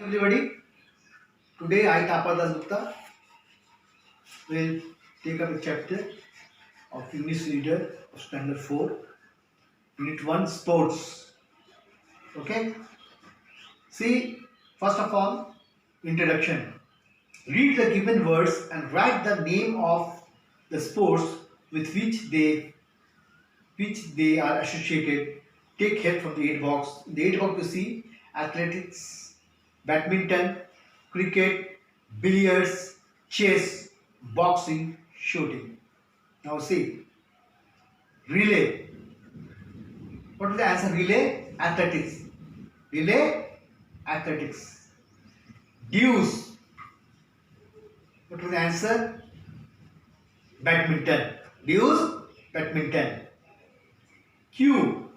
Everybody, today I, Tapadas Gupta, will take up a chapter of English Reader of Standard 4, Unit 1, Sports. Okay? See, first of all, introduction. Read the given words and write the name of the sports with which they are associated. Take help from the 8 box. In the 8 box, you see athletics, badminton, cricket, billiards, chess, boxing, shooting. Now see, relay. What is the answer? Relay, athletics. Relay, athletics. Dues. What is the answer? Badminton. Dues, badminton. Q.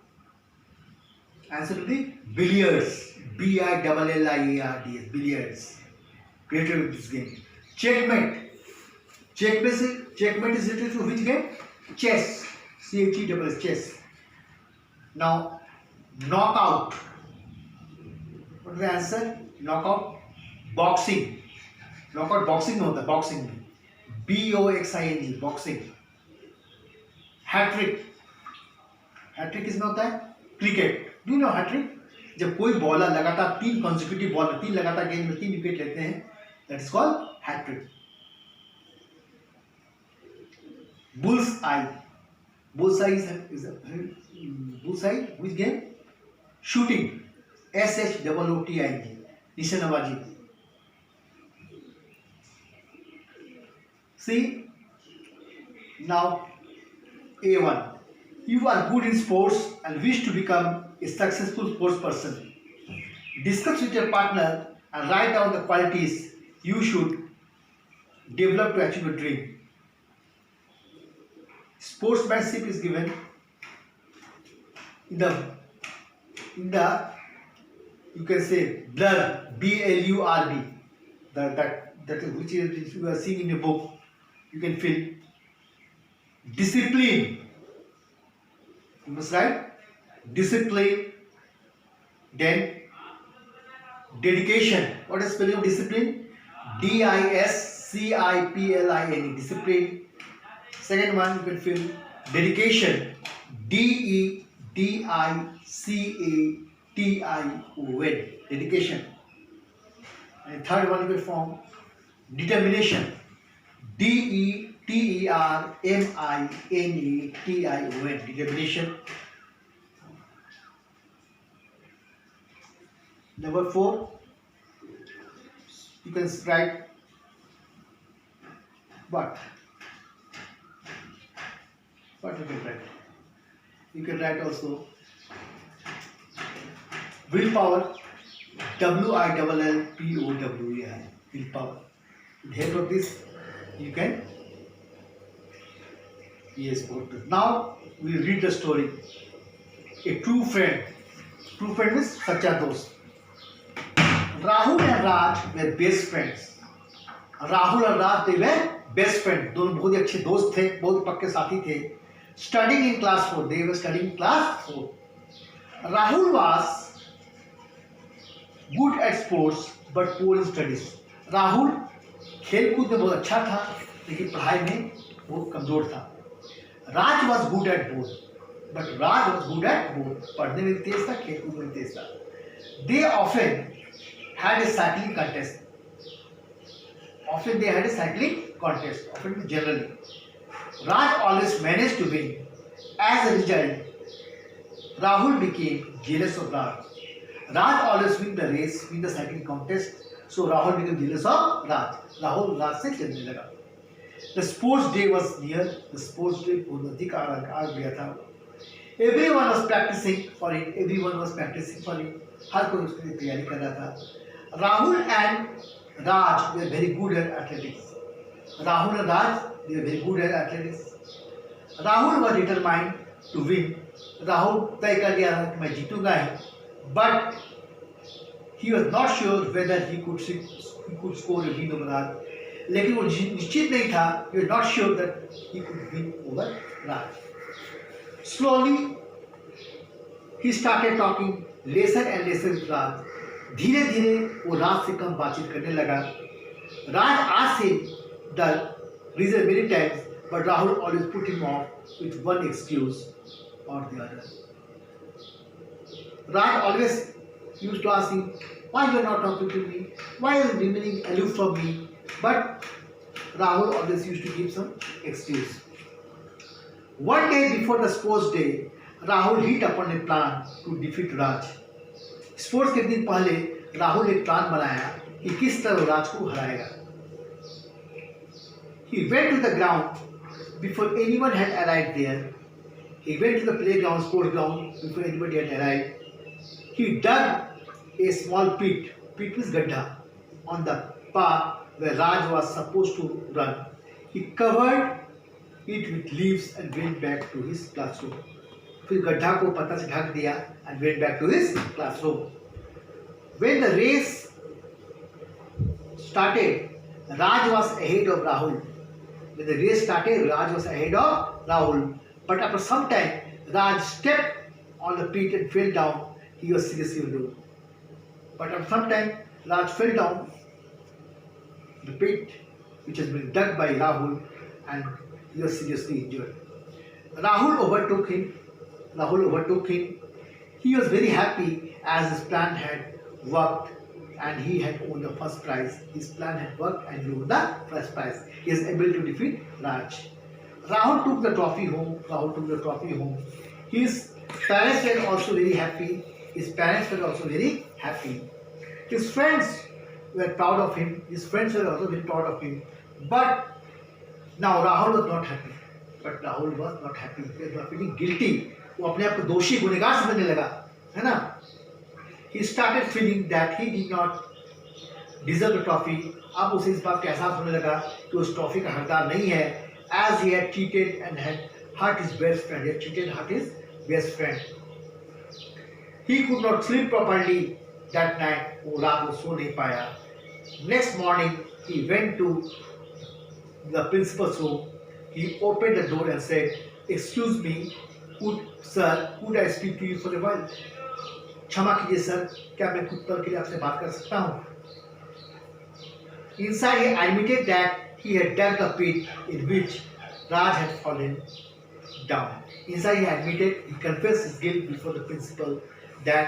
Answer to the billiards. Billiards. Billiards. Created with this game. Checkmate. Checkmate is related to which game? Chess. CHE chess. Now, knockout. What is the answer? Knockout. Boxing. Knockout boxing होता है. Boxing. BOXING. Boxing. Hat-trick. Hat trick किसमें होता है? Cricket. Do know hat trick? जब कोई bowler लगातार 3 consecutive bowler 3 लगातार गेंद में 3 विकेट लेते हैं, that is called hat trick. Bull's eye. Bull's eye is bull's eye which game? Shooting. SHOOTING. निशानेबाजी. See now A1. You are good in sports and wish to become a successful sports person. Discuss with your partner and write down the qualities you should develop to achieve your dream. Sportsmanship is given in the you can say blurb, BLURB. That is which is you are seeing in a book. You can fill. Discipline. You must write discipline. Then dedication. What is spelling of discipline? DISCIPLINE. Discipline. Second one you can fill dedication. DEDICATION. Dedication. And third one you will form determination. DETERMINATION. Determination. Number 4, you can write what you can write. You can write also willpower. WILLPOWER. Willpower. With help of this you can now we read the story. A true friend. True friend is सच्चा दोस्त. Rahul and Raj were best friends. Rahul and Raj they were best friends. दोनों बहुत अच्छे दोस्त थे, बहुत पक्के साथी थे. Studying in class 4. They were studying in class 4. Rahul was good at sports but poor in studies. Rahul खेलकूद में बहुत अच्छा था लेकिन पढ़ाई में बहुत कमजोर था. राज वॉज गुड एट बोथ. पढ़ने में तेज था, खेलकूद में तेज था. They often had a cycling contest. Often generally. Raj always managed to win. As a result, Rahul became jealous of Raj. Raj always win the cycling contest. So Rahul became jealous of Raj. Rahul Raj से खेलने लगा. The sports day was near. The sports day बहुत नज़दीक आ गया था. Everyone was practicing for it. हर कोई उसके लिए तैयारी कर रहा था. Rahul and Raj were very good at athletics. Rahul was determined to win. Rahul तय कर लिया था कि मैं जीतूंगा ही. But he was not sure whether he could score a win over Raj. लेकिन वो निश्चित नहीं था. He was not sure that he could win over Raj. Slowly he started talking lesser and lesser with Raj. धीरे धीरे वो राज से कम बातचीत करने लगा. Raj asked him the reason many times, but Rahul always put him off with one excuse or the other. Raj always used to ask him, why you are not talking to me? Why are you remaining aloof from me? But Rahul always used to give some excuse. One day before the sports day, Rahul hit upon a plan to defeat Raj. Sports के दिन पहले राहुल एक plan बनाया कि किस तरह राज को हराएगा. He went to the ground before anyone had arrived there. He went to the playground, sports ground before anybody had arrived. He dug a small pit. Pit means gadda on the path where Raj was supposed to run. He covered it with leaves and went back to his classroom. फिर गड्ढा को पत्ता से ढक दिया and went back to his classroom. When the race started, Raj was ahead of Rahul. When the race started, Raj was ahead of Rahul. But after some time, Raj stepped on the pit and fell down. He was seriously injured. But after some time, Raj fell down the pit which has been dug by Rahul, and he was seriously injured. Rahul overtook him. He was very happy as his plan had worked and he had won the first prize. His plan had worked and he won the first prize. He is able to defeat Raj. Rahul took the trophy home. His parents were also very happy. His friends were proud of him. His friends were also very proud of him. But now Rahul was not happy. He was feeling guilty. वो अपने आप को दोषी गुनहगार समझने लगा, है ना? He started feeling that he did not deserve the trophy. अब उसे इस बात का एहसास होने लगा कि उस ट्रॉफी का हकदार नहीं है. As he had cheated and had hurt his best friend. He could not sleep properly that night. वो रात को सो नहीं पाया. Next morning he went to the principal's room. He opened the door and said, "Excuse me, could I speak to you for a while?" क्षमा कीजिए sir, क्या मैं कुछ पल के लिए आपसे बात कर सकता हूँ? Inside he admitted that he had dug the pit in which Raj had fallen down. Inside he confessed his guilt before the principal that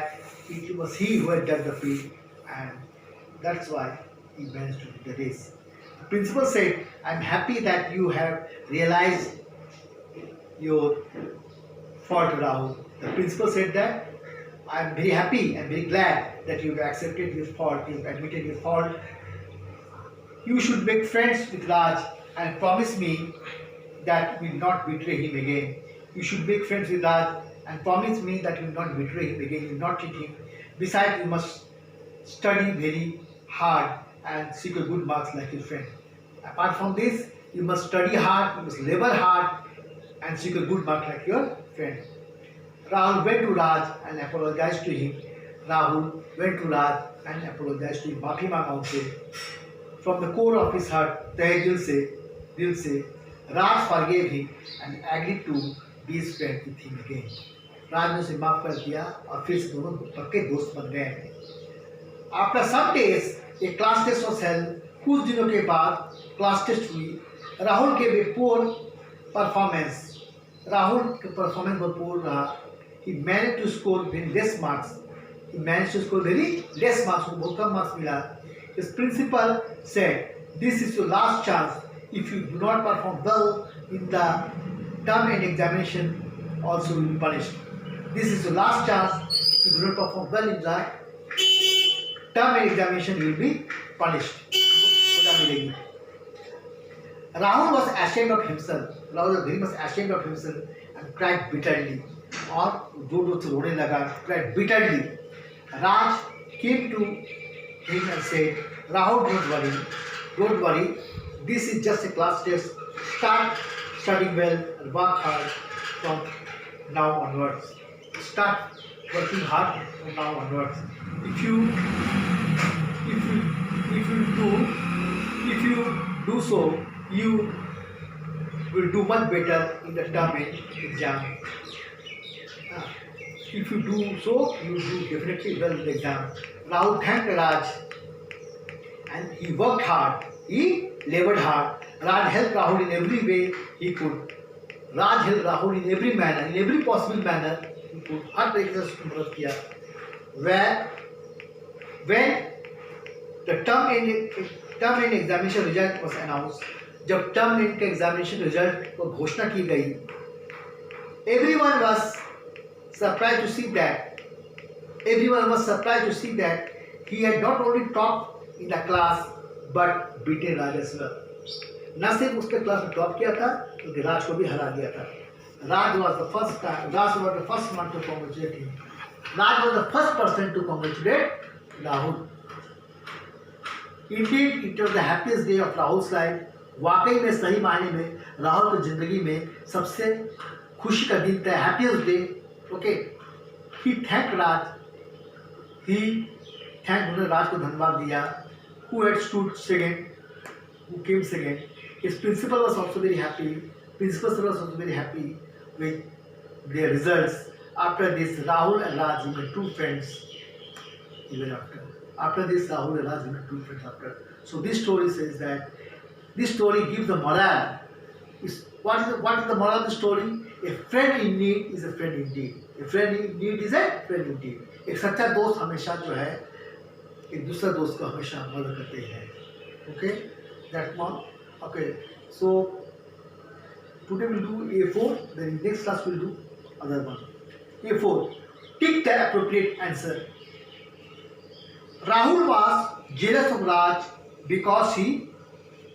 it was he who had dug the pit, and that's why he managed to win the race. The principal said, "I'm happy that you have realized your fault, Rahul." The principal said that, "I'm very happy and very glad that you've accepted your fault, you've admitted your fault. You should make friends with Raj and promise me that you will not betray him again. You should make friends with Raj and promise me that you will not betray him again, you will not cheat him. Besides, you must study very hard and secure good marks like your friend. Apart from this, you must study hard, you must labor hard and secure good marks like your friend." Rahul went to Raj and apologized to him. माफी मांगा उनसे. From the core of his heart, तहे दिल से, Raj forgave him and agreed to be his friend with him again. राज ने उसे माफ कर दिया और फिर से दोनों पक्के दोस्त बन गए. After some days, a class test was held. कुछ दिनों के बाद क्लास टेस्ट हुई. राहुल के वे पोर परफॉर्मेंस बहुत पोर रहा. He managed to score very less marks. वो बहुत कम मार्क्स मिला. His principal said, "This is your last chance. If you do not perform well in the term and examination, also will be punished. This is your last chance. If you do not perform well in the term and examination, you will be punished." सजा मिलेगी. Rahul was ashamed of himself. Rahul was very much ashamed of himself and cried bitterly. और जोर से रोने लगा. Cried bitterly. Raj came to him and said, "Rahul, don't worry. This is just a class test. Start studying well and work hard from now onwards. Start working hard from now onwards. If you do so, you will do much better in the term exam." if you do so, you do definitely well in the exam. Rahul thanked Raj and he worked hard. He labored hard. Raj helped Rahul in every way he could. Raj helped Rahul in every manner, in every possible manner he could. हर तरीके से उसकी मदद किया. Where when the term end examination result was announced, जब term end के examination result को घोषणा की गई, everyone was surprised to see that he had not only topped in the class but beaten Raj as well. न सिर्फ उसके class में टॉप किया था, बल्कि राज को भी हरा दिया था. Raj was the first one to congratulate him. Raj was the first person to congratulate Rahul. Indeed, it was the happiest day of Rahul's life. वाकई में सही मायने में राहुल की जिंदगी में सबसे खुशी का दिन था. Happiest day. Okay. He thanked Raj. उन्होंने राज को धन्यवाद दिया. Who had stood second? Who came second? His principal was also very happy. Principal was also very happy with their results. After this, Rahul and Raj became true friends. Even after. After this, Rahul and Raj became true friends after. So this story says that this story gives the morale. What is the moral of the story? A friend in need is a friend indeed. A friend in need is a friend indeed. एक सच्चा दोस्त हमेशा जो है एक दूसरा दोस्त को हमेशा मदद करते हैं. Okay, that's all. Okay, so today we'll do A4. Then next class we'll do other one. A4. Tick the appropriate answer. Rahul was jealous of Raj because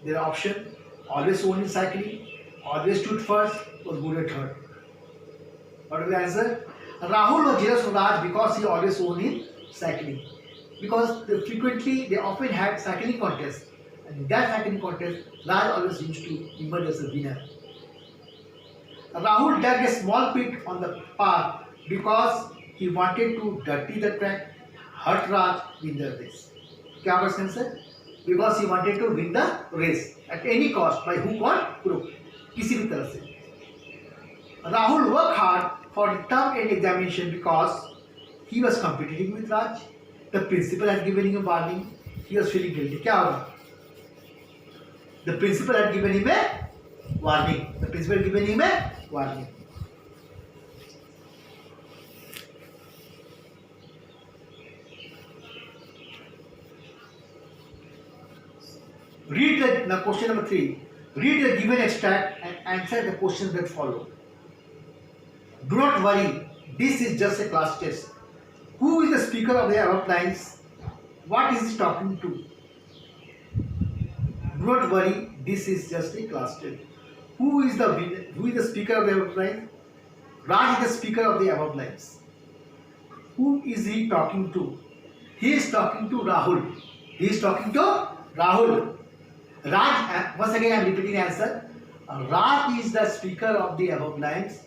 their option, always won in cycling, always stood first, was good at third. What is the answer? Rahul was jealous of Raj because he always won in cycling. Because they often had cycling contests. And in that cycling contest, Raj always used to emerge as a winner. Rahul dug a small pit on the path because he wanted to dirty the track, hurt Raj, win the race. क्या question है? Because he wanted to win the race at any cost, by hook or crook, किसी भी तरह से. Rahul worked hard for the term end examination because he was competing with Raj. The principal had given him a warning. He was feeling guilty. क्या होगा? The principal had given him a warning. Read the question number 3. Read the given extract and answer the questions that follow. Do not worry, this is just a class test. Who is the speaker of the above lines? What is he talking to? Do not worry, this is just a class test. Who is the speaker of the above lines? Raj is the speaker of the above lines. Who is he talking to? He is talking to Rahul. Raj, once again I am repeating the answer. Raj is the speaker of the above lines.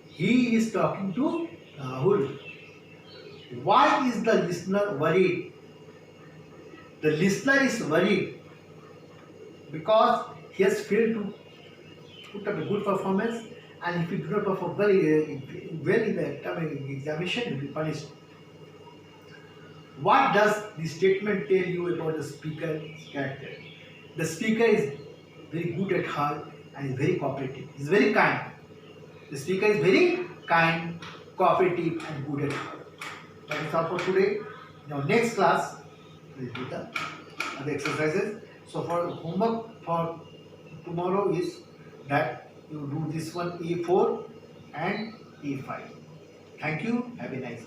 He is talking to Rahul. Why is the listener worried? The listener is worried because he has failed to put up a good performance, and if he does not perform well in the examination, he will be punished. What does the statement tell you about the speaker's character? The speaker is very good at heart and is very cooperative. He is very kind. The speaker is very kind, cooperative, and good at heart. That is all for today. Now next class we will do the other exercises. So for homework for tomorrow is that you do this one A4 and A5. Thank you. Have a nice day.